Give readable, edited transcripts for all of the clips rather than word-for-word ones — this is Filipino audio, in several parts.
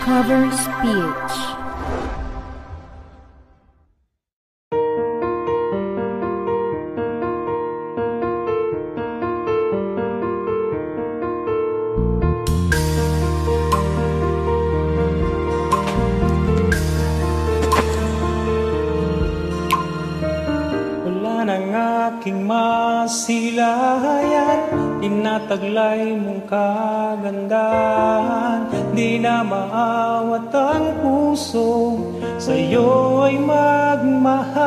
Covers PH. Aking masilayan, tinataglay mong kagandahan. Di na maawat ang puso, sa'yo ay magmahal.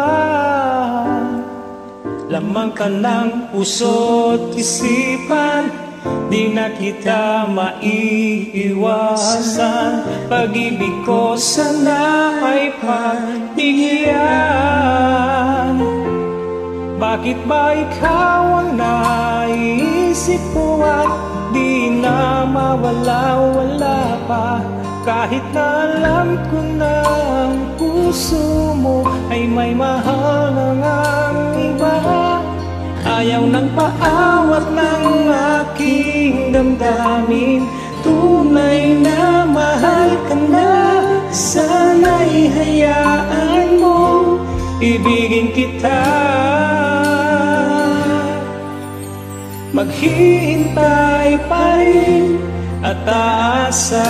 Lamang ka ng puso't isipan, di na kita maiiwasan. Pag-ibig ko sana ay pagbigyan. Bakit ba ikaw ang naisip ko at di na mawala-wala pa? Kahit na alam ko na ang puso mo ay may mahal ng ang iba. Ayaw ng paawat ng aking damdamin, tunay na mahal ka na. Sana'y hayaan mo ibigin kita. Maghihintay pa rin at aasa.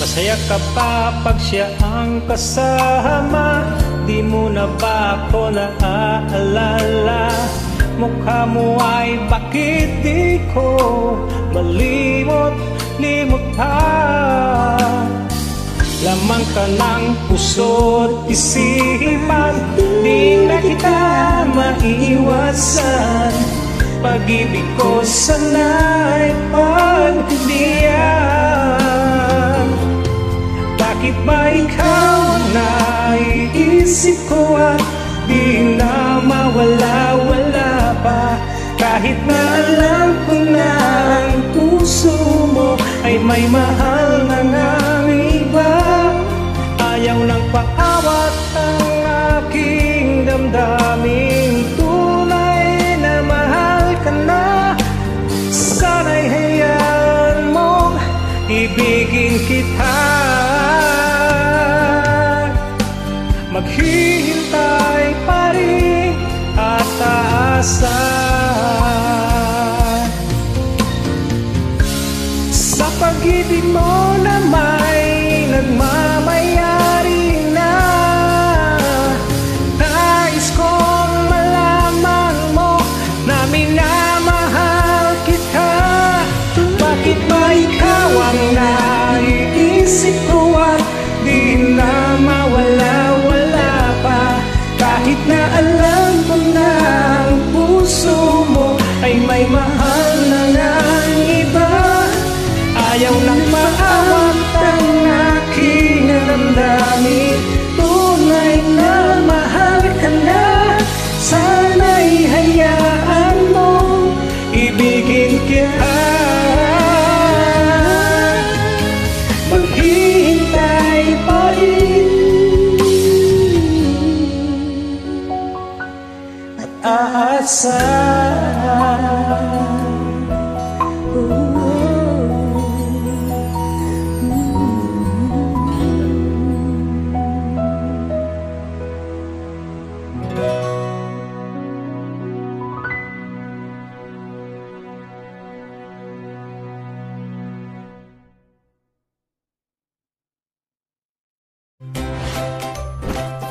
Masaya ka pa pag siya ang kasama? Di mo na ba ako naaalala? Mukha mo ay bakit di ko malimot-limot pa? Lamang ka ng puso't isipan, di na kita maiwasan. Pag-ibig ko sana'y pagbigyan. Bakit ba ikaw naiisip ko at di na mawala-wala pa? Kahit na alam ko na ang puso mo ay may mahal na ng iba. Ayaw ng paawat ang aking damdamin, tunay na mahal ka na. Sana'y hayaan mong ibigin kita. Maghihintay pa rin at aasa. Sa pag-ibig mo na may nagmamayari na, nais kong malaman mo na minamahal kita. Bakit ba ikaw ang naiisip ko at di na mawala-wala pa? Kahit na alam ko na ang puso mo ay may mahal na ng iba. Ayaw nang maawat ang aking damdamin, tunay na mahal ka na. Sana'y hayaan mo ibigin kita. Maghihintay pa rin at aasa.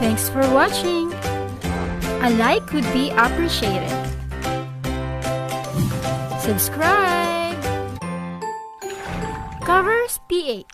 Thanks for watching. A like would be appreciated. Subscribe. Covers PH.